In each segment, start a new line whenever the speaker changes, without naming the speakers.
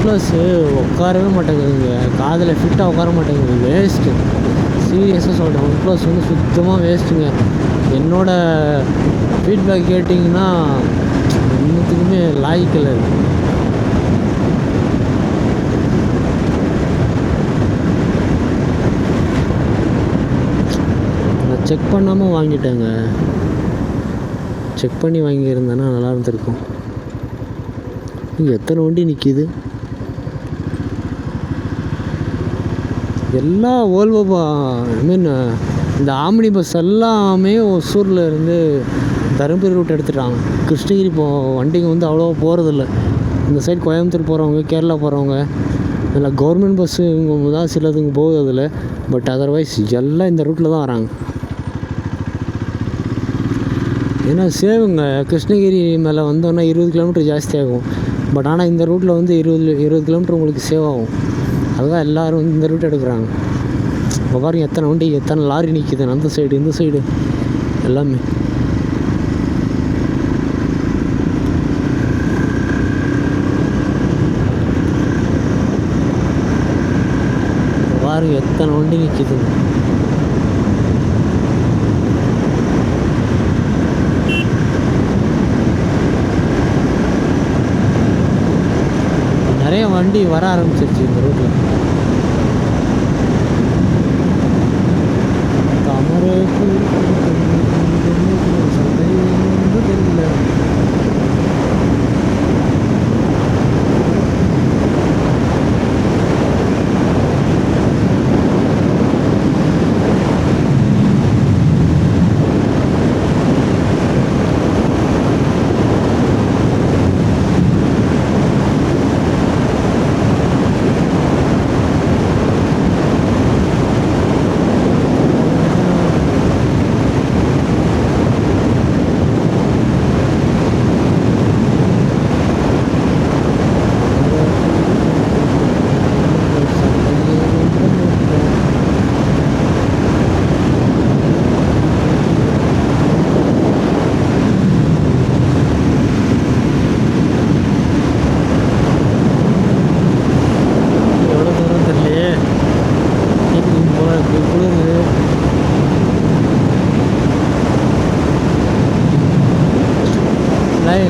Plus உட்காரவே மாட்டேங்குதுங்க, காதில் ஃபிட்டாக உட்கார மாட்டேங்குது, வேஸ்ட்டு. சீரியஸாக சொல்கிறேன், ஒன் ப்ளஸ் வந்து சுத்தமாக வேஸ்ட்டுங்க. என்னோடய ஃபீட்பேக் கேட்டிங்கன்னா ஒன்றுத்துக்குமே லாய்க்கில்லை. நான் செக் பண்ணாமல் வாங்கிட்டேங்க. செக் பண்ணி வாங்கியிருந்தேன்னா நல்லா இருந்திருக்கும். எத்தனை வண்டி நிற்கிது, எல்லா ஓல்வோ ஐ மீன் இந்த ஆம்னி பஸ் எல்லாமே ஒசூரில் இருந்து தருமபுரி ரூட் எடுத்துட்டாங்க. கிருஷ்ணகிரி வண்டிங்க வந்து அவ்வளோவா போகிறதில்ல. இந்த சைடு கோயம்புத்தூர் போகிறவங்க, கேரளா போகிறவங்க, இதில் கவர்மெண்ட் பஸ்ஸு இவங்க தான் சிலதுங்க போகுது அதில். பட் அதர்வைஸ் எல்லாம் இந்த ரூட்டில் தான் வராங்க. ஏன்னா சேவுங்க, கிருஷ்ணகிரி மேலே வந்தோன்னா 20 கிலோமீட்டர் ஜாஸ்தி ஆகும். பட் ஆனால் இந்த ரூட்டில் வந்து 20 கிலோமீட்டர் உங்களுக்கு சேவ் ஆகும். அதுதான் எல்லோரும் வந்து இந்த ரூட் எடுக்கிறாங்க. இப்போ பாருங்க எத்தனை வண்டி, எத்தனை லாரி நிற்கிது அந்த சைடு இந்த சைடு எல்லாமே. பாருங்க எத்தனை வண்டி நிற்கிது. நிறைய வண்டி வர ஆரம்பிச்சிருச்சு இந்த ரோட்டில்.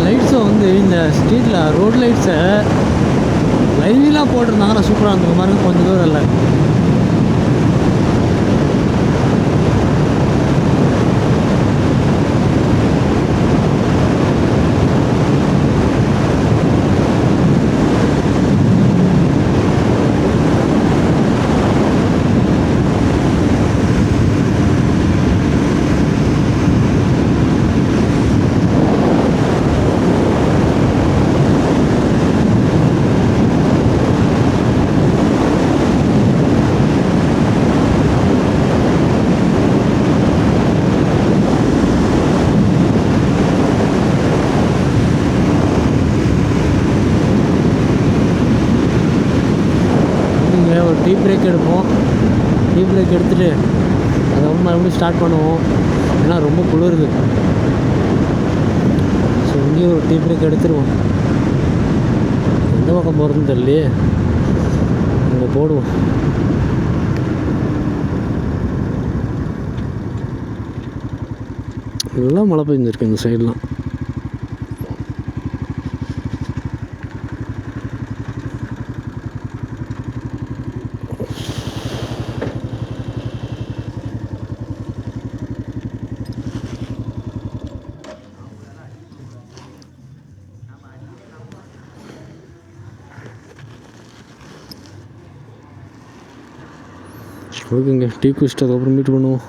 லைட்ஸை வந்து இந்த ஸ்ட்ரீட்டில் ரோட் லைட்ஸை லைனாக போட்டிருந்தாங்கன்னா சூப்பராக இருந்த மாதிரி கொஞ்சம் தூரம் இல்லை. ஒரு டீ பிரேக் எடுப்போம். டீ பிரேக் எடுத்துகிட்டு அதை மறுபடியும் ஸ்டார்ட் பண்ணுவோம். ஏன்னா ரொம்ப குளிருது. ஸோ இங்கேயும் ஒரு டீ பிரேக் எடுத்துருவோம். எந்த பக்கம் போகிறதுன்னு தெரியலையே, அங்கே போடுவோம். எல்லாம் மழை பெஞ்சிருக்கு இந்த சைட்லாம். ஓகேங்க, டீ குடிச்சிட்டு அதுக்கப்புறம் மீட் பண்ணுவோம்.